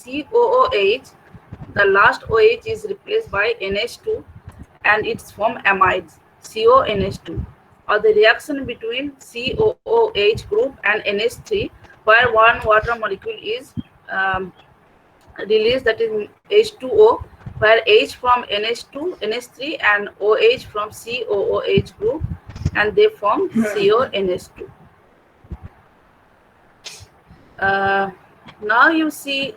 COOH, the last OH is replaced by NH2 and it's form amides, CONH2, or the reaction between COOH group and NH3, where one water molecule is released, that is H2O, where H from NH2, NH3 and OH from COOH group, and they form CONH2. Now you see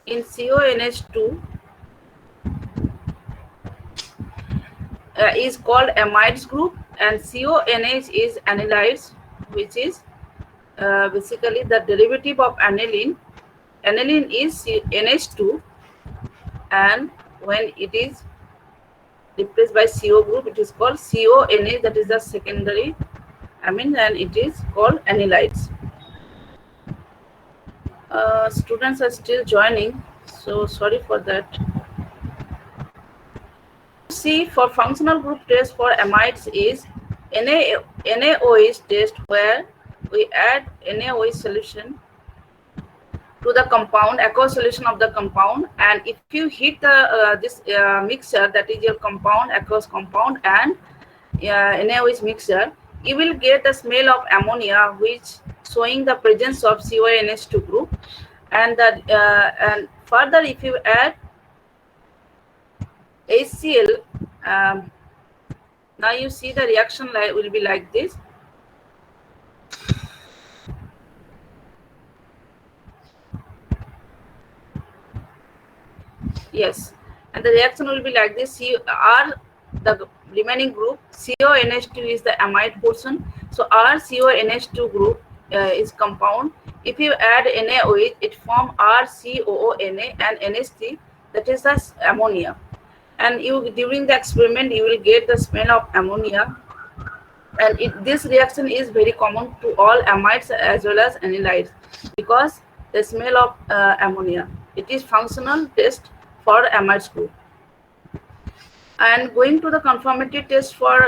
in CONH2 is called amides group, and CONH is anilides, which is basically the derivative of aniline. Aniline is NH2, and when it is replaced by CO group, it is called CONH, that is the secondary amine, and it is called anilides. Students are still joining, so sorry for that. See, for functional group test for amides is NaOH test, where we add NaOH solution to the compound, aqueous solution of the compound, and if you heat the this mixture, that is your compound, aqueous compound, and NaOH mixture, you will get the smell of ammonia, which showing the presence of CONH2 group, and that and further if you add HCl, now you see the reaction will be like this. Yes, and the reaction will be like this. R, the remaining group, CONH2 is the amide portion. So R CONH2 group is compound. If you add NaOH, it form RCOONA and NH3, that is the ammonia. And you, during the experiment, you will get the smell of ammonia. And this reaction is very common to all amides as well as anilides, because the smell of ammonia. It is functional test for amides group. And going to the conformity test for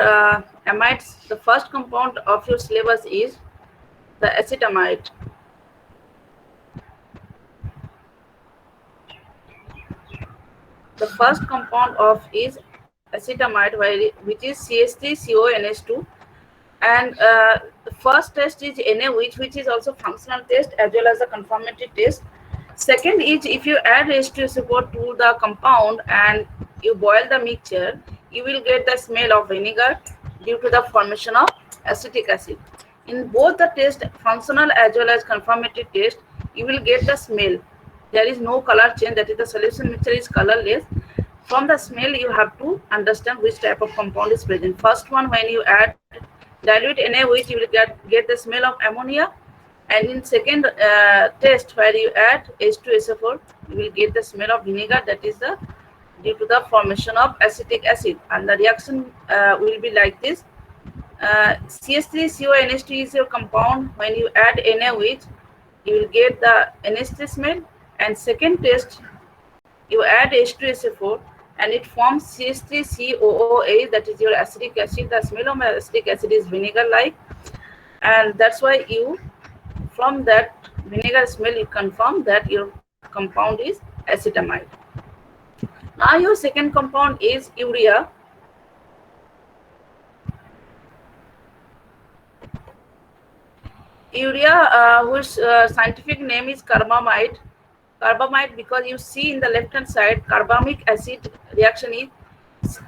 amides, the first compound of your syllabus is the acetamide. The first compound of is acetamide, which is CH3CONH2, and the first test is NaOH, which is also functional test as well as a conformity test. Second is, if you add H2SO4 to the compound and you boil the mixture, you will get the smell of vinegar due to the formation of acetic acid. In both the test, functional as well as conformity test, you will get the smell. There is no color change, that is the solution mixture is colorless. From the smell, you have to understand which type of compound is present. First one, when you add dilute NaOH, you will get the smell of ammonia. And in second test, where you add H2SO4, you will get the smell of vinegar, that is the due to the formation of acetic acid. And the reaction will be like this. CH3CONH2 is your compound. When you add NaOH, you will get the NH3 smell. And second test, you add H2SO4 and it forms CH3COOH, that is your acetic acid. The smell of acetic acid is vinegar-like, and that's why you, from that vinegar smell, you confirm that your compound is acetamide. Now your second compound is urea. Urea, whose scientific name is carbamide. Carbamide, because you see in the left hand side, carbamic acid reaction is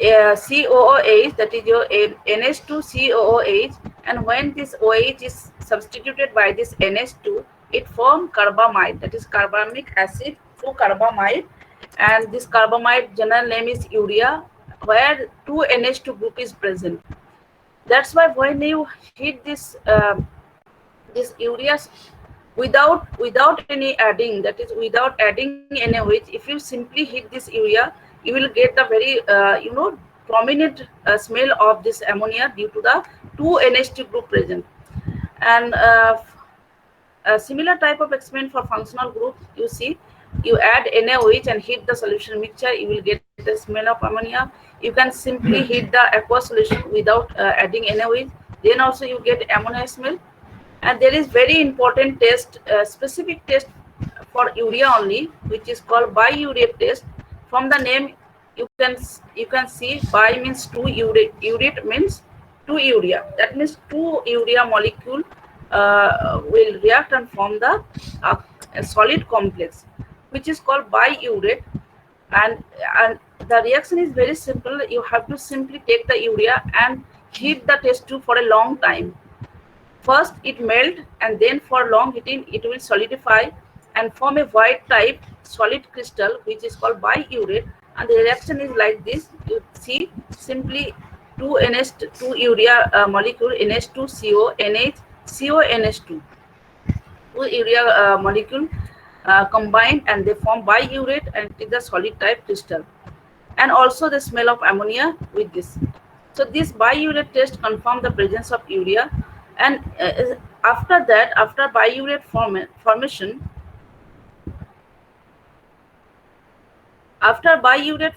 COOH, that is your NH2COOH, and when this OH is substituted by this NH2, it forms carbamide, that is carbamic acid to carbamide, and this carbamide general name is urea, where 2 NH2 group is present. That's why when you heat this this urea without any adding, that is without adding NaOH, if you simply heat this urea, you will get the very prominent smell of this ammonia due to the 2 NH2 group present. And a similar type of experiment for functional group, you see, you add NaOH and heat the solution mixture, you will get the smell of ammonia. You can simply heat the aqueous solution without adding NaOH, then also you get ammonia smell. And there is very important test, specific test for urea only, which is called biuret test. From the name, you can see bi means two, uret means two urea. That means two urea molecule will react and form the a solid complex, which is called biuret. And and the reaction is very simple. You have to simply take the urea and heat the test tube for a long time. First it melt, and then for long heating it will solidify and form a white type solid crystal, which is called biuret. And the reaction is like this. You see simply 2 urea molecule, NH2CO, NH, CO, NH2. Two urea molecule combined, and they form biuret, and it is a solid type crystal. And also the smell of ammonia with this. So this biuret test confirm the presence of urea. And after that, after biuret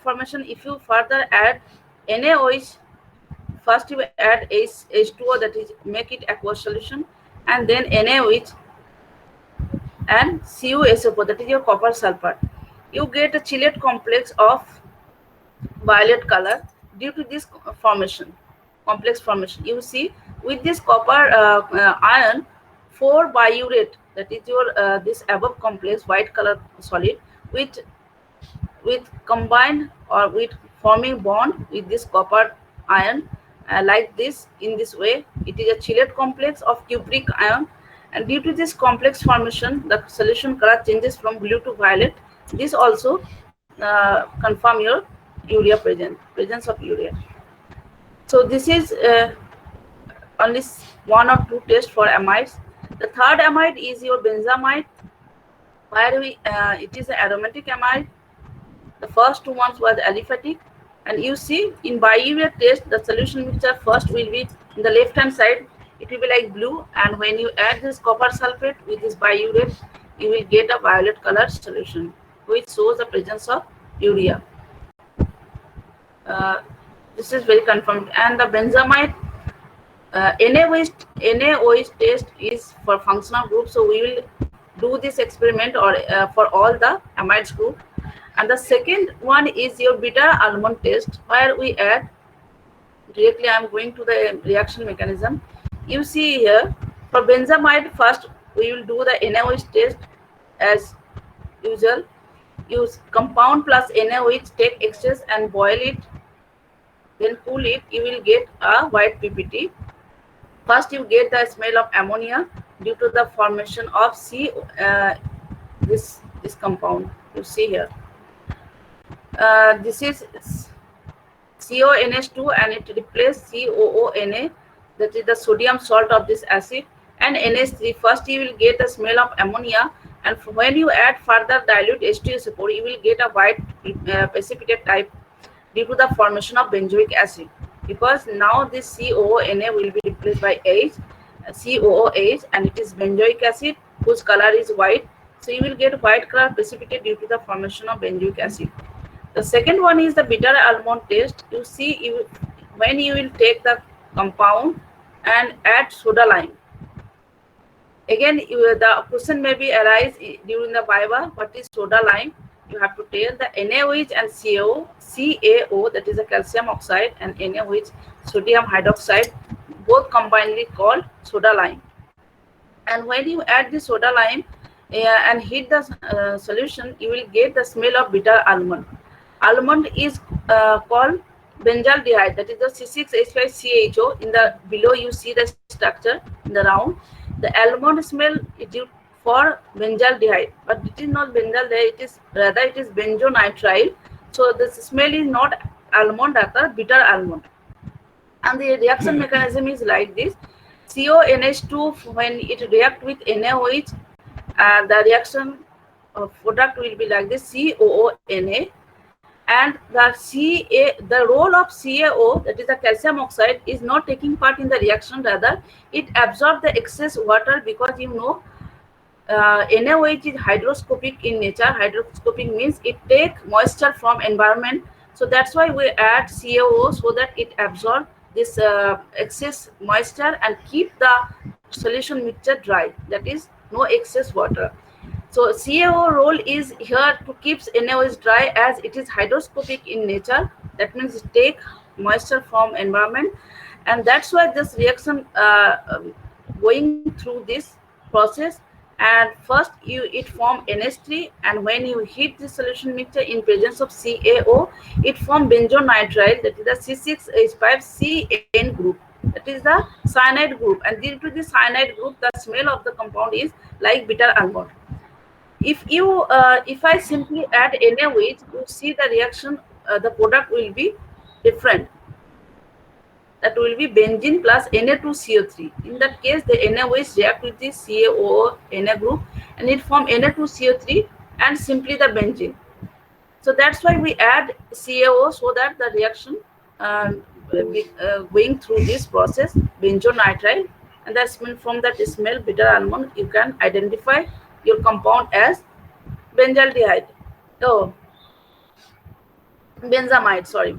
formation, if you further add NaOH, first you add H2O, that is make it aqueous solution, and then NaOH and CuSO4, that is your copper sulfate. You get a chelate complex of violet color due to this complex formation. You see with this copper ion, 4 biuret, that is your this above complex white color solid, with combined or with forming bond with this copper ion like this. In this way, it is a chelate complex of cupric ion, and due to this complex formation, the solution color changes from blue to violet. This also confirm your urea presence of urea. So this is only one or two tests for amides. The third amide is your benzamide, where it is an aromatic amide. The first two ones were aliphatic, and you see in biuret test, the solution mixture first will be in the left hand side, it will be like blue, and when you add this copper sulfate with this biuret, you will get a violet color solution, which shows the presence of urea. This is very confirmed. And the benzamide NaOH test is for functional group, so we will do this experiment or for all the amides group. And the second one is your bitter almond test, where we add directly. I am going to the reaction mechanism. You see here, for benzamide, first we will do the NaOH test as usual. Use compound plus NaOH, take excess and boil it, then cool it. You will get a white PPT. First you get the smell of ammonia due to the formation of this compound. You see here, this is CONH2, and it replaces COONA, that is the sodium salt of this acid, and NH3. First you will get the smell of ammonia, and when you add further dilute H2SO4, you will get a white precipitate type due to the formation of benzoic acid, because now this COONA will be replaced by COOH, and it is benzoic acid whose color is white. So you will get white color precipitate due to the formation of benzoic acid. The second one is the bitter almond test. You see, when you will take the compound and add soda lime. Again, the question may be arise during the viva. What is soda lime? You have to tell the NaOH and CaO, that is a calcium oxide, and NaOH, sodium hydroxide, both combinedly called soda lime. And when you add the soda lime and heat the solution, you will get the smell of bitter almond. Almond is called benzaldehyde, that is the C6H5CHO. In the below you see the structure in the round. The almond smell is due for benzaldehyde, but it is not benzaldehyde, it is benzonitrile. So the smell is not almond, but bitter almond. And the reaction mechanism is like this. CONH2, when it react with NaOH, the reaction product will be like this, COONA. And the role of CaO, that is the calcium oxide, is not taking part in the reaction. Rather, it absorbs the excess water, because you know NaOH is hygroscopic in nature. Hygroscopic means it takes moisture from environment. So that's why we add CaO, so that it absorbs this excess moisture and keep the solution mixture dry. That is, no excess water. So CaO role is here to keep NaOH dry as it is hygroscopic in nature. That means it take moisture from environment, and that's why this reaction going through this process. And first it form NH3, and when you heat the solution mixture in presence of CaO, it form benzonitrile, that is the C6H5CN group. That is the cyanide group, and due to the cyanide group, the smell of the compound is like bitter almond. If I simply add NaOH, you see the reaction, the product will be different. That will be benzene plus Na2CO3. In that case, the NaOH react with the CaO Na group, and it form Na2CO3 and simply the benzene. So that's why we add CaO, so that the reaction going through this process, benzonitrile, and that's from that smell bitter almond, you can identify your compound as benzaldehyde. Oh, benzamide. Sorry.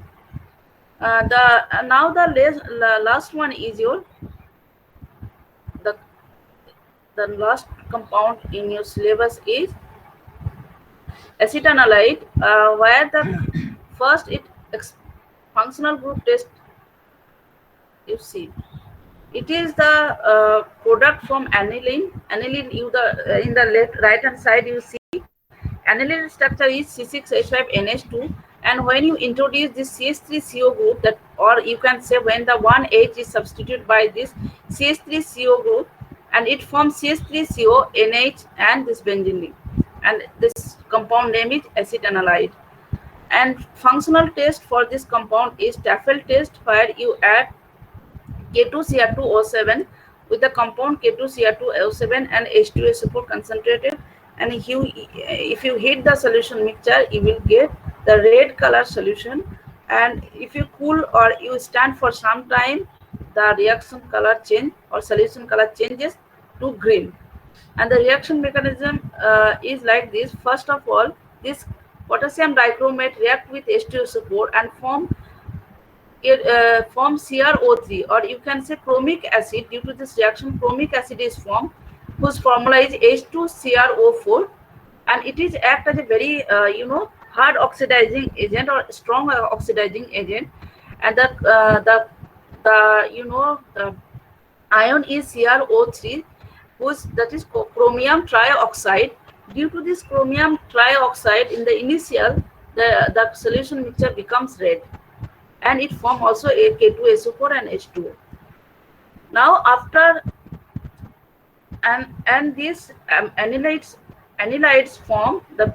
The now the last one is your the the last compound in your syllabus is acetanilide, where the first functional group test, you see. It is the product from aniline. Aniline, you the in the left right hand side you see aniline structure is C6H5NH2, and when you introduce this CH3CO group, that, or you can say when the 1H is substituted by this CH3CO group, and it forms CH3CO, NH, and this benzene, and this compound name is acetanilide. And functional test for this compound is Tafel test, where you add K2Cr2O7 with the compound K2Cr2O7 and H2SO4 concentrated, and if you heat the solution mixture, you will get the red color solution. And if you cool or you stand for some time, the reaction color change or solution color changes to green. And the reaction mechanism is like this. First of all, this potassium dichromate react with H2SO4 and form CrO3, or you can say chromic acid. Due to this reaction, chromic acid is formed, whose formula is H2CrO4, and it is act as a very hard oxidizing agent or strong oxidizing agent. And the ion is CrO3, that is chromium trioxide. Due to this chromium trioxide, in the initial, the solution mixture becomes red, and it form also a K2SO4 and H2O. Now after and these anilides form the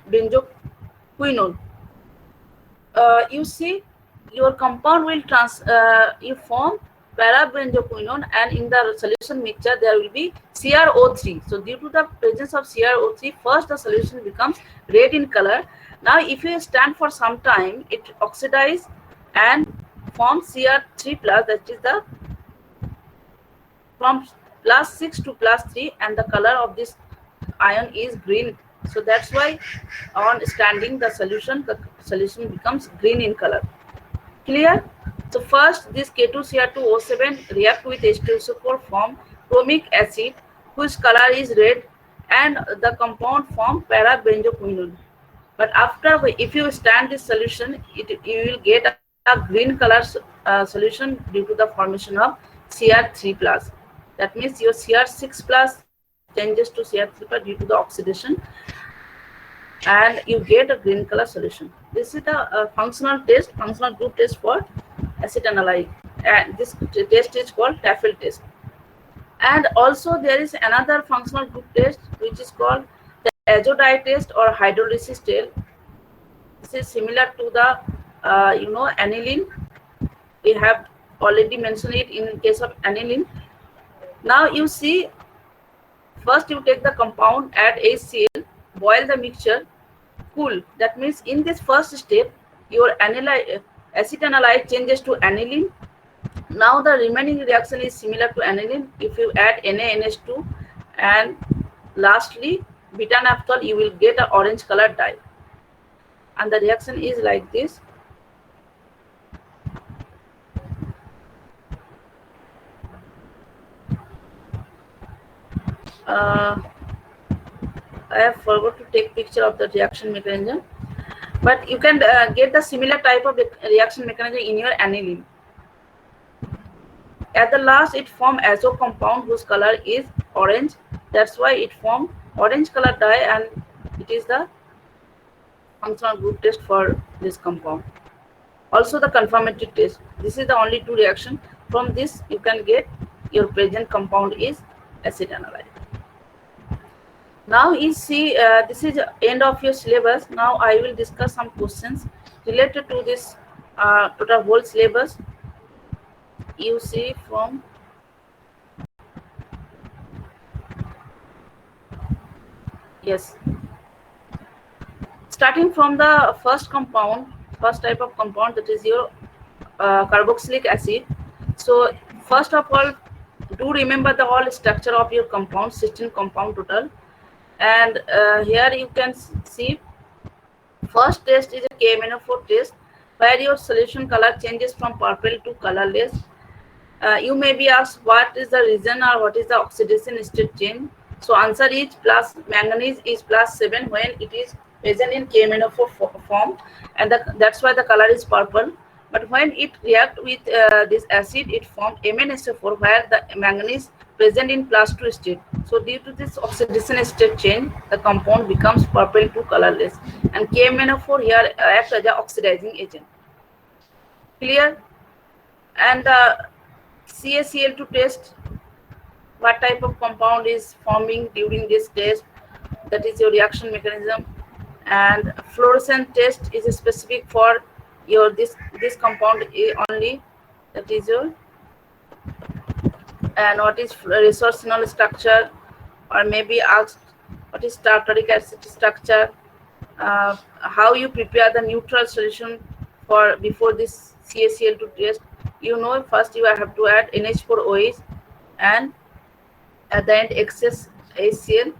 benzoquinone. You see, your compound will you form para-benzoquinone, and in the solution mixture there will be CrO3. So due to the presence of CrO3, first the solution becomes red in color. Now if you stand for some time, it oxidize and forms Cr3 plus, that is the from +6 to +3, and the color of this ion is green. So that's why on standing the solution becomes green in color. Clear? So first this K2Cr2O7 react with H2SO4, form chromic acid whose color is red, and the compound form para-benzoquinone. But after, if you stand this solution, you will get a green color solution due to the formation of Cr3 plus. That means your Cr6 plus changes to Cr3 plus due to the oxidation, and you get a green color solution. This is the functional group test for acetanilide, and this test is called Tafel test. And also there is another functional group test which is called the azodide test or hydrolysis test. This is similar to the aniline. We have already mentioned it in case of aniline. Now you see, first you take the compound, add HCl, boil the mixture, cool. That means in this first step, your acetanilide changes to aniline. Now the remaining reaction is similar to aniline. If you add NaNH2 and lastly beta-naphthol, you will get an orange color dye. And the reaction is like this. I have forgot to take picture of the reaction mechanism, but you can get the similar type of reaction mechanism in your aniline. At the last, it forms azo compound whose color is orange. That's why it forms orange color dye, and it is the functional group test for this compound. Also the confirmatory test. This is the only two reaction. From this you can get your present compound is acid analyte. Now you see this is end of your syllabus. Now I will discuss some questions related to this to the whole syllabus. You see from yes, starting from the first compound, first type of compound, that is your carboxylic acid. So first of all, do remember the whole structure of your compound, 16 compound total. And here you can see first test is a KMnO4 test, where your solution color changes from purple to colorless. You may be asked what is the reason or what is the oxidation state change. So answer is plus manganese is +7 when it is present in KMnO4 form, and that's why the color is purple. But when it reacts with this acid, it forms MnSO4, where the manganese present in +2 state. So due to this oxidation state change, the compound becomes purple to colorless, and KMnO4 here acts as an oxidizing agent. Clear? And CaCl2 test, what type of compound is forming during this test, that is your reaction mechanism. And fluorescence test is specific for your this compound only, that is your. And what is resorcinol structure, or maybe asked what is tartaric acid structure, how you prepare the neutral solution for before this CaCl2 test. You know, first you have to add NH4OH, and at the end excess HCl.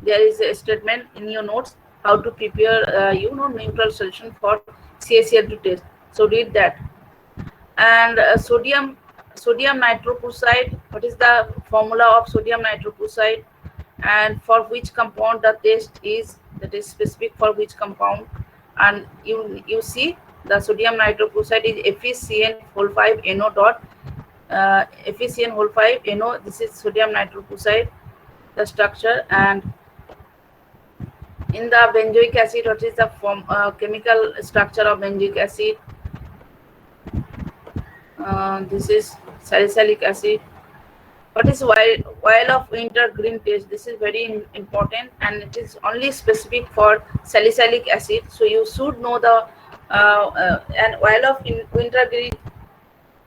There is a statement in your notes how to prepare neutral solution for CaCl2 test. So read that. And sodium nitroprusside, what is the formula of sodium nitroprusside, and for which compound the test is, that is specific for which compound. And you see the sodium nitroprusside is FeCN5NO dot FeCN5NO. This is sodium nitroprusside, the structure. And in the benzoic acid, what is the chemical structure of benzoic acid? This is salicylic acid. What is oil of wintergreen test? This is very important, and it is only specific for salicylic acid. So you should know the and oil of wintergreen,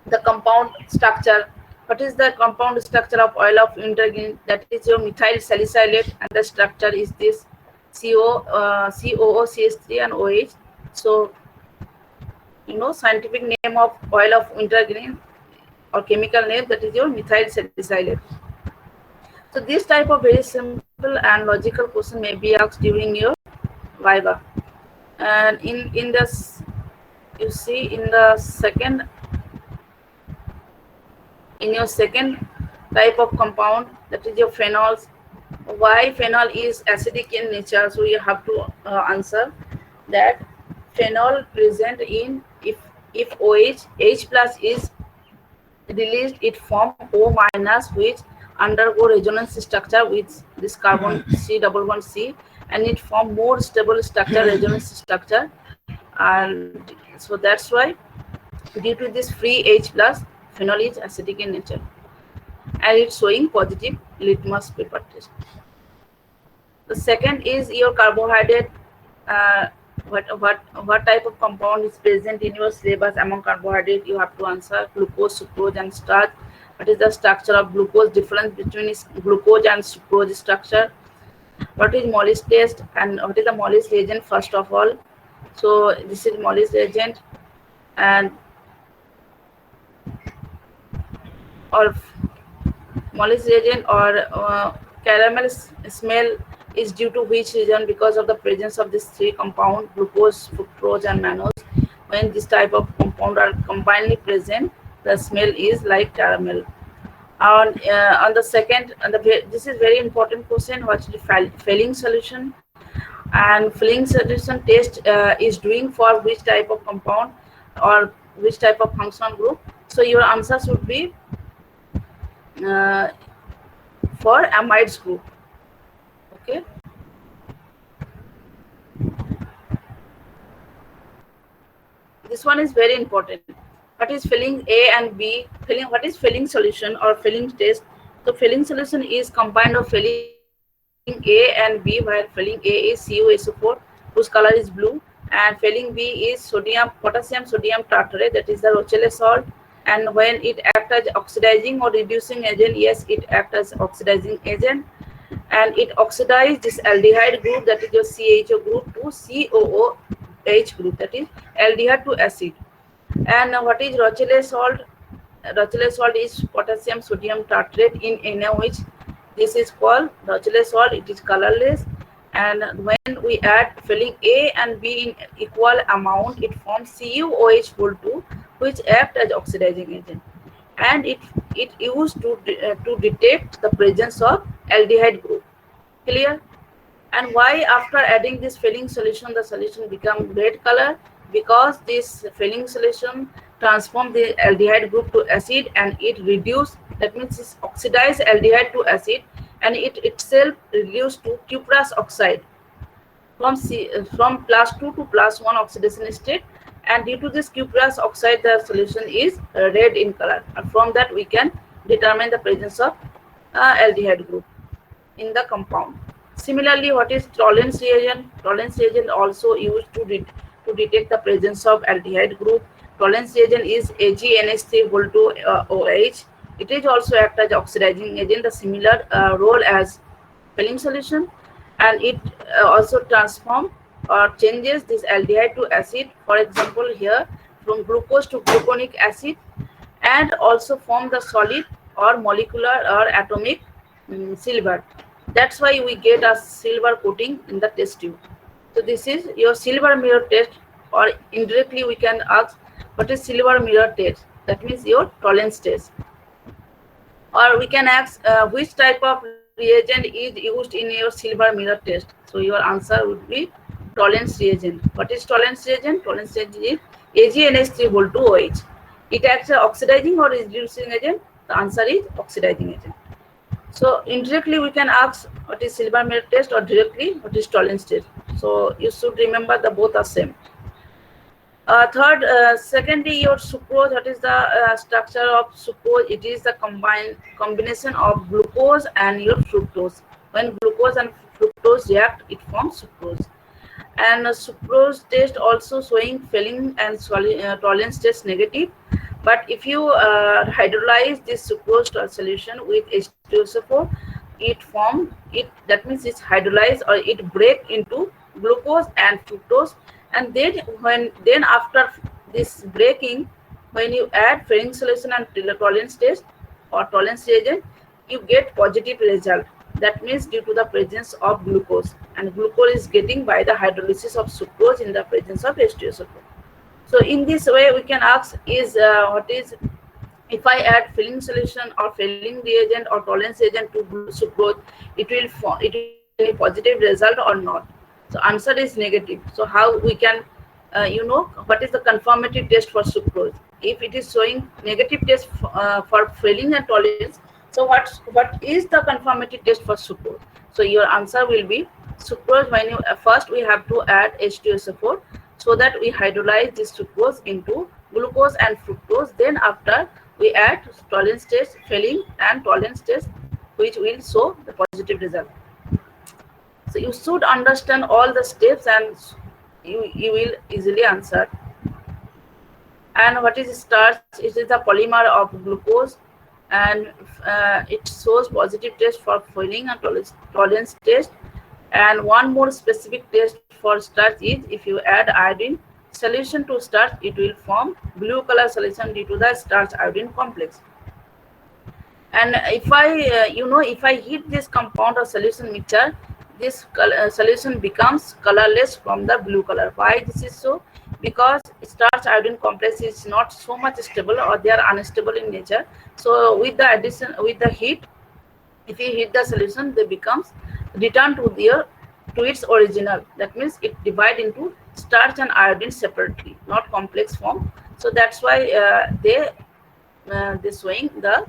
the compound structure. What is the compound structure of oil of wintergreen? That is your methyl salicylate, and the structure is this COOCH3 and OH. So you know scientific name of oil of wintergreen or chemical name, that is your methyl salicylate. So this type of very simple and logical question may be asked during your viva. And in this, you see in the second, in your second type of compound, that is your phenols. Why phenol is acidic in nature? So you have to answer that phenol present in, if OH, H plus is released, it form O minus, which undergo resonance structure with this carbon C11C, and it form more stable structure, resonance structure. And so that's why due to this free H plus, phenol is acidic in nature, and it's showing positive litmus paper test. The second is your carbohydrate. What type of compound is present in your syllabus among carbohydrate? You have to answer glucose, sucrose, and starch. What is the structure of glucose? Difference between glucose and sucrose structure. What is Mollis test, and what is the Mollis reagent? First of all, so this is Mollis reagent, and or Mollis reagent or caramel smell is due to which reason? Because of the presence of these three compounds, glucose, fructose, and mannose. When this type of compound are combinedly present, the smell is like caramel. On the second, this is very important question. What is the filling solution? And filling solution test is doing for which type of compound or which type of functional group? So your answer should be uh, for amides group. Okay. This one is very important. What is filling A and B? Filling. What is filling solution or filling test? So filling solution is combined of filling A and B, where filling A is CuSO4, whose color is blue, and filling B is potassium sodium tartrate, that is the Rochelle salt. And when it acts as oxidizing or reducing agent, yes, it acts as oxidizing agent, and it oxidizes this aldehyde group, that is your CHO group, to COOH group, that is aldehyde to acid. And what is Rochelle salt? Rochelle salt is potassium sodium tartrate in NaOH. This is called Rochelle salt. It is colorless, and when we add filling A and B in equal amount, it forms CuOH2, which act as oxidizing agent, and it used to detect the presence of aldehyde group. Clear? And why after adding this filling solution the solution become red color? Because this filling solution transform the aldehyde group to acid, and it reduce, that means it's oxidized aldehyde to acid, and it itself reduced to cuprous oxide from +2 to +1 oxidation state. And due to this cuprous oxide, the solution is red in color, and from that we can determine the presence of aldehyde group in the compound. Similarly, what is Tollens reagent? Tollens reagent also used to detect the presence of aldehyde group. Tollens reagent is AgNH3 2OH. It is also act as oxidizing agent, the similar role as filling solution, and it also transform or changes this aldehyde to acid. For example, here from glucose to gluconic acid, and also form the solid or molecular or atomic silver. That's why we get a silver coating in the test tube. So this is your silver mirror test, or indirectly we can ask what is silver mirror test. That means your Tollens test. Or we can ask which type of reagent is used in your silver mirror test. So your answer would be Tollens reagent. What is Tollens reagent? Tollens reagent is AgNH3 2OH. It acts as oxidizing or reducing agent. The answer is oxidizing agent. So indirectly we can ask what is silver mirror test, or directly what is Tollens test. So you should remember the both are same. Secondly, your sucrose. What is the structure of sucrose? It is the combination of glucose and your fructose. When glucose and fructose react, it forms sucrose. And sucrose test also showing filling and Tollens test negative. But if you hydrolyze this sucrose solution with H2SO4, that means it's hydrolyzed, or it break into glucose and fructose. And then after this breaking, when you add filling solution and Tollens test or Tollens reagent, you get positive result. That means due to the presence of glucose, and glucose is getting by the hydrolysis of sucrose in the presence of H2SO4. So in this way we can ask is what is, if I add filling solution or filling reagent or Tollens reagent to sucrose, it will be positive result or not. So answer is negative. So how we can what is the confirmatory test for sucrose? If it is showing negative test for filling and Tollens, so what is the confirmatory test for sucrose? So your answer will be sucrose. When you first we have to add H2SO4, so that we hydrolyze this sucrose into glucose and fructose. Then after we add Tollens test, filling and Tollens test, which will show the positive result. So you should understand all the steps, and you will easily answer. And what is starch? It is the polymer of glucose, and it shows positive test for filling and Tollens test. And one more specific test for starch is if you add iodine solution to starch, it will form blue color solution due to the starch iodine complex. And if I heat this compound or solution mixture, this solution becomes colorless from the blue color. Why this is so? Because starch iodine complex is not so much stable, or they are unstable in nature. So with the addition, with the heat, if you heat the solution, they becomes return to its original. That means it divide into starch and iodine separately, not complex form. So that's why they showing the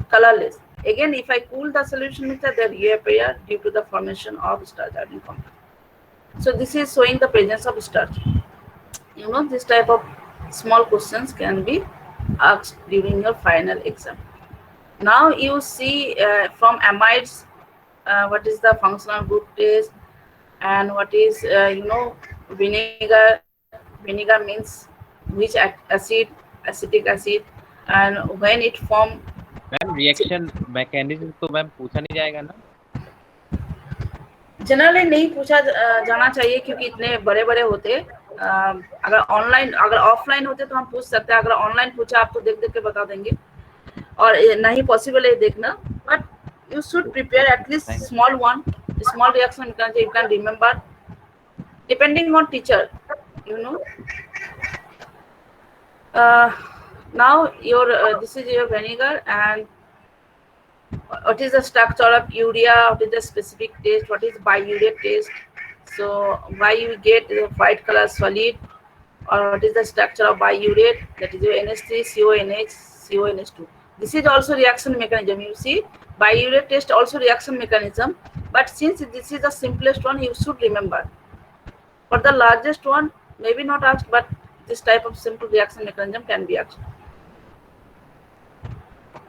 colorless. Again, if I cool the solution mixture, they reappear due to the formation of starch iodine complex. So this is showing the presence of starch. You know, this type of small questions can be asked during your final exam. Now you see from amides, what is the functional group test, and what is vinegar. Vinegar means which acid, acetic acid, and when it form. Ma'am reaction mechanism तो ma'am पूछा नहीं जाएगा ना? Generally नहीं पूछा जाना चाहिए, क्योंकि इतने बड़े बड़े होते। अगर ऑफलाइन होते तो हम पूछ सकते हैं। अगर ऑनलाइन पूछा, आपको देख देख के बता देंगे, और नहीं पॉसिबल है देखना। But you should prepare at least small one, small reaction you can remember depending on teacher, you know. Now your this is your vinegar, and what is the structure of urea, what is the specific taste, what is biuret taste, so why you get the white color solid, or what is the structure of biuret, that is your NH3 CONH CONH2. This is also reaction mechanism. You see, biuret test also reaction mechanism, but since this is the simplest one, you should remember. For the largest one, maybe not asked, but this type of simple reaction mechanism can be asked.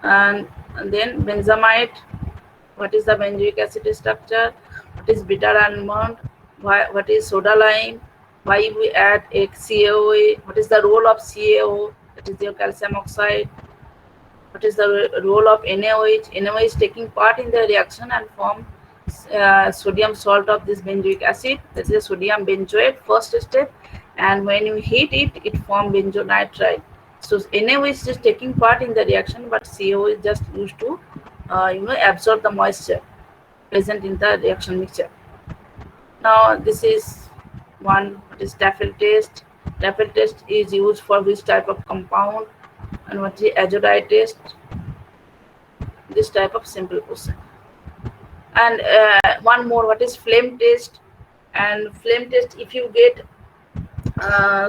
And then benzamide, what is the benzoic acid structure, what is bitter almond, what is soda lime, why we add a CaOA, what is the role of CaO, that is your calcium oxide, what is the role of NaOH. NaOH is taking part in the reaction and form sodium salt of this benzoic acid, that is a sodium benzoate, first step, and when you heat it, it forms benzonitride. So NaOH is taking part in the reaction, but CaO is just used to absorb the moisture present in the reaction mixture. Now this is one, what is Tafel test. Tafel test is used for which type of compound, and what is azodite test. This type of simple question. And one more, what is flame test. And flame test, if you get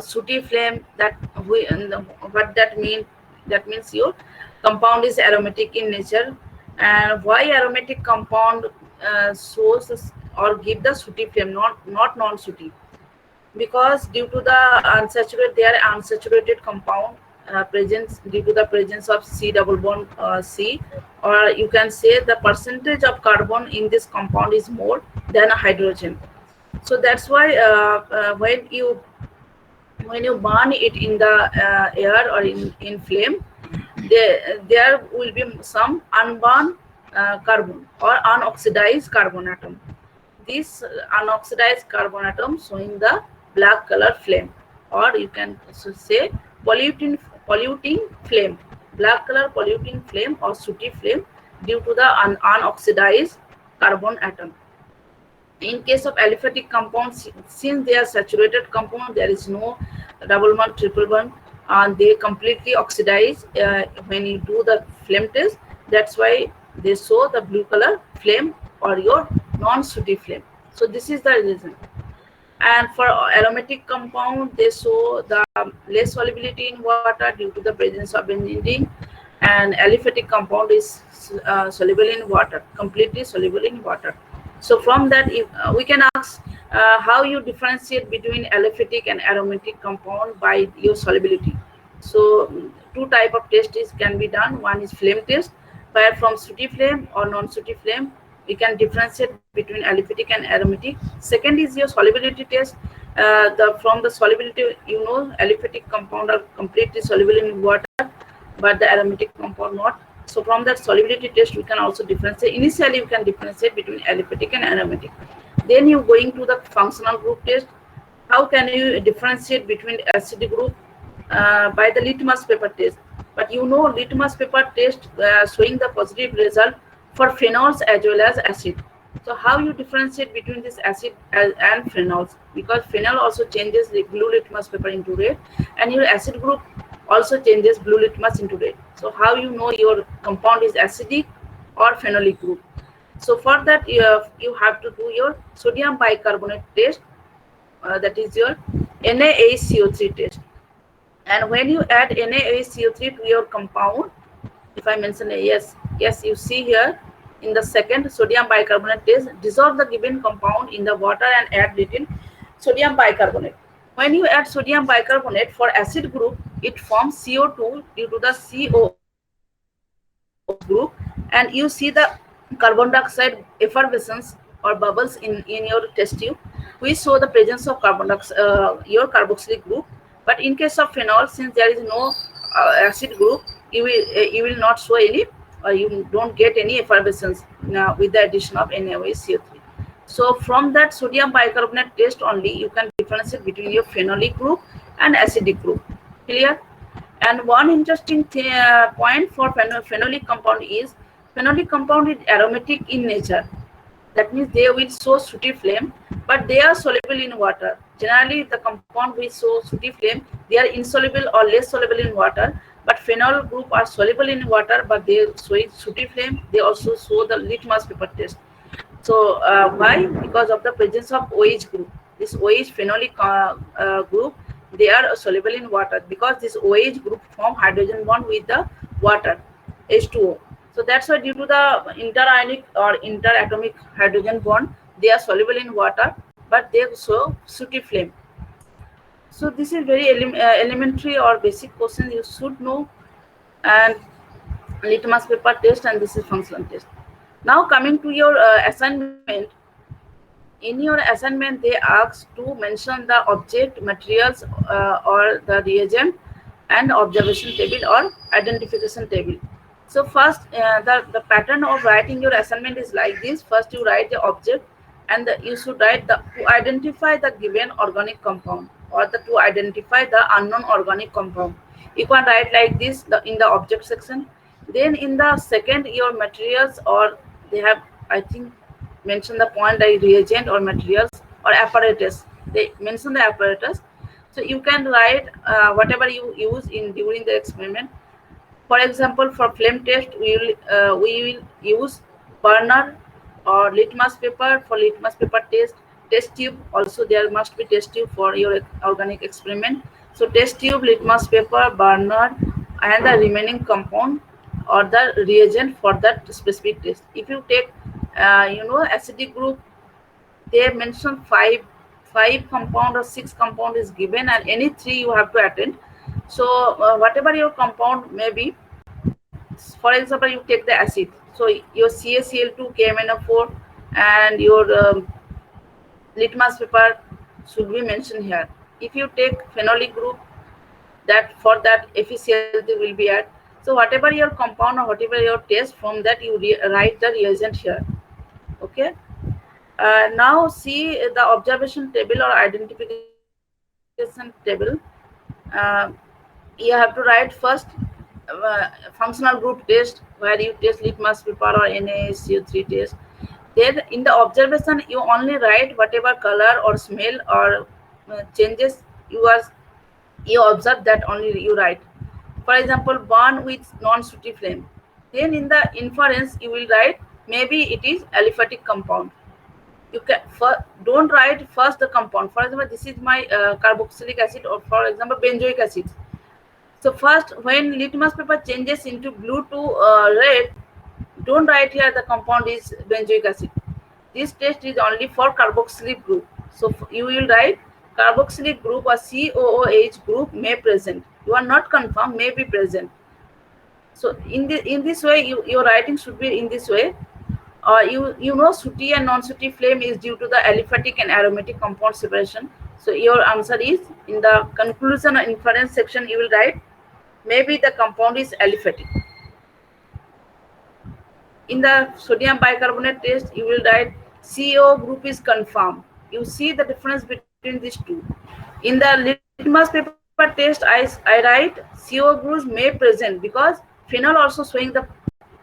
sooty flame, what that mean, that means your compound is aromatic in nature. And why aromatic compound shows or give the sooty flame, not non-sooty? Because due to the unsaturated, they are unsaturated compound presence, due to the presence of C double bond C, or you can say the percentage of carbon in this compound is more than hydrogen. So that's why when you burn it in the air or in flame, there will be some unburned carbon or unoxidized carbon atom. This unoxidized carbon atom showing the black color flame, or you can say polluting flame, black color polluting flame or sooty flame, due to the unoxidized carbon atom. In case of aliphatic compounds, since they are saturated compound, there is no double bond, triple bond, and they completely oxidize when you do the flame test. That's why they show the blue color flame or your non-sooty flame. So this is the reason. And for aromatic compound, they show the less solubility in water due to the presence of benzene, and aliphatic compound is soluble in water, completely soluble in water. So from that, we can ask how you differentiate between aliphatic and aromatic compound by your solubility. So two type of tests can be done. One is flame test, where from sooty flame or non-sooty flame we can differentiate between aliphatic and aromatic. Second is your solubility test. From the solubility, aliphatic compound are completely soluble in water, but the aromatic compound not. So from that solubility test, we can also differentiate. Initially, you can differentiate between aliphatic and aromatic. Then you going to the functional group test. How can you differentiate between acid group? By the litmus paper test. But litmus paper test showing the positive result for phenols as well as acid. So how you differentiate between this acid and phenols? Because phenol also changes the blue litmus paper into red, and your acid group also changes blue litmus into red. So how you know your compound is acidic or phenolic group? So for that you have to do your sodium bicarbonate test, that is your NaHCO3 test. And when you add NaHCO3 to your compound, if I mention a yes, you see here in the second sodium bicarbonate test, dissolve the given compound in the water and add little sodium bicarbonate. When you add sodium bicarbonate for acid group, it forms CO2 due to the COOH group, and you see the carbon dioxide effervescence or bubbles in your test tube, which show the presence of carbon dioxide, your carboxylic group. But in case of phenol, since there is no acid group, you will not show any, or you don't get any effervescence with the addition of NaOH-CO3. So from that sodium bicarbonate test only, you can differentiate between your phenolic group and acidic group. Clear? And one interesting point for phenolic compound is phenolic compound is aromatic in nature. That means they will show sooty flame, but they are soluble in water. Generally, the compound which show sooty flame, they are insoluble or less soluble in water. But phenol group are soluble in water, but they show sooty flame. They also show the litmus paper test. So why? Because of the presence of OH group. This OH phenolic group, they are soluble in water, because this OH group form hydrogen bond with the water, H2O. So that's why due to the interionic or interatomic hydrogen bond, they are soluble in water, but they show sooty flame. So this is very elementary or basic question you should know, and litmus paper test, and this is functional test. Now coming to your assignment. In your assignment, they ask to mention the object, materials, or the reagent, and observation table or identification table. So first, the pattern of writing your assignment is like this. First, you write the object, and you should write to identify the given organic compound, or to identify the unknown organic compound. You can write like this in the object section. Then in the second, your materials, or they have, I think, mention the point like reagent or materials or apparatus. They mention the apparatus. So you can write whatever you use in during the experiment. For example, for flame test, we will use burner or litmus paper. For litmus paper test tube also, there must be test tube for your organic experiment. So test tube, litmus paper, burner, and the remaining compound or the reagent for that specific test. If you take acidic group, they mention five compound or six compound is given, and any three you have to attend. So whatever your compound may be, for example, you take the acid, so your CaCl2, KMnO4, and your litmus paper should be mentioned here. If you take phenolic group, that for that FeCl2 will be added. So whatever your compound or whatever your test, from that you write the reagent here. Okay. Now see the observation table or identification table. You have to write first functional group test, where you test litmus paper or NaCO3 test. Then in the observation, you only write whatever color or smell or changes you observe, that only you write. For example, burn with non-sooty flame. Then in the inference, you will write maybe it is aliphatic compound. You can don't write first the compound. For example, this is my carboxylic acid, or for example benzoic acid. So first, when litmus paper changes into blue to red, don't write here the compound is benzoic acid. This test is only for carboxylic group. So you will write carboxylic group or COOH group may present. You are not confirmed, may be present. So in this way, your writing should be in this way. You know sooty and non-sooty flame is due to the aliphatic and aromatic compound separation. So your answer is, in the conclusion or inference section, you will write maybe the compound is aliphatic. In the sodium bicarbonate test, you will write CO group is confirmed. You see the difference between these two. In the litmus paper test, I write CO groups may present, because phenol also showing the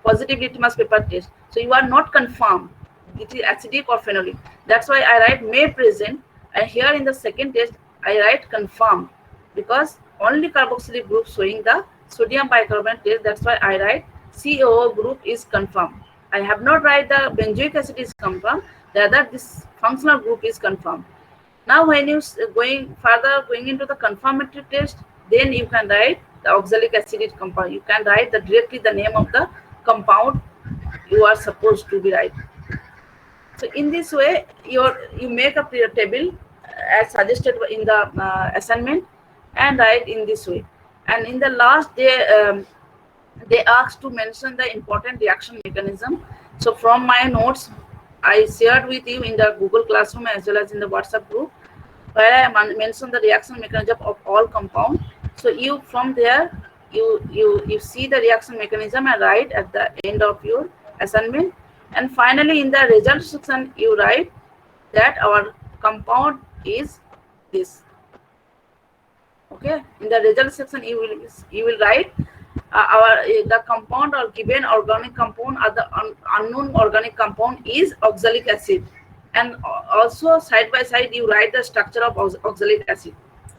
positive litmus paper test. So you are not confirmed. it is acidic or phenolic. That's why I write may present, and here in the second test I write confirmed, because only carboxylic group showing the sodium bicarbonate test. That's why I write COO group is confirmed. I have not write the benzoic acid is confirmed, rather this functional group is confirmed. Now when you going into the confirmatory test, then you can write the oxalic acid is compound. You can write directly the name of the compound you are supposed to be right. So in this way, you make up your table as suggested in the assignment, and write in this way. And in the last, they asked to mention the important reaction mechanism. So from my notes, I shared with you in the Google Classroom as well as in the WhatsApp group, where I mentioned the reaction mechanism of all compound. So you from there you see the reaction mechanism and write at the end of your assignment. And finally in the result section you write that our compound is this. Okay, in the result section you will write the compound or given organic compound or the unknown organic compound is oxalic acid, and also side by side you write the structure of oxalic acid.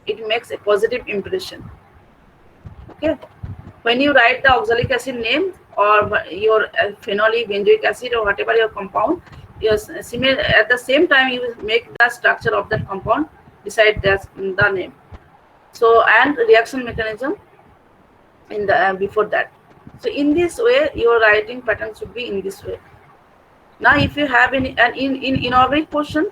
It makes a positive impression. Okay, when you write the oxalic acid name or your phenolic, benzoic acid or whatever your compound, yes, similar at the same time you will make the structure of that compound beside the name. So and reaction mechanism in the before that. So in this way your writing pattern should be in this way. Now if you have any, and in inorganic portion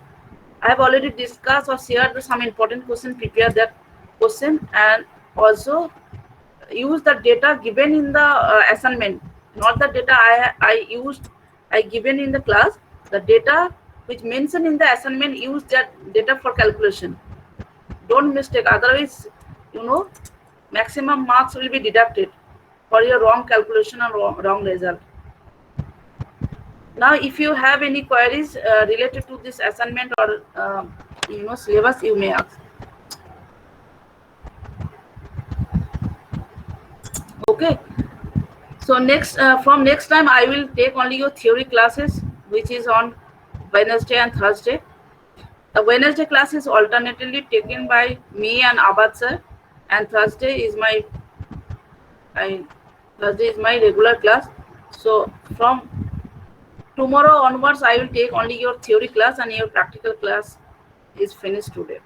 I have already discussed or shared some important question, prepare that question, and also use the data given in the assignment, not the data I given in the class. The data which mentioned in the assignment, use that data for calculation. Don't mistake, otherwise maximum marks will be deducted for your wrong calculation or wrong result. Now if you have any queries related to this assignment or syllabus, you may ask. Okay, so next from next time I will take only your theory classes, which is on Wednesday and Thursday. The Wednesday class is alternately taken by me and Abad sir, and Thursday is my regular class. So from tomorrow onwards I will take only your theory class, and your practical class is finished today.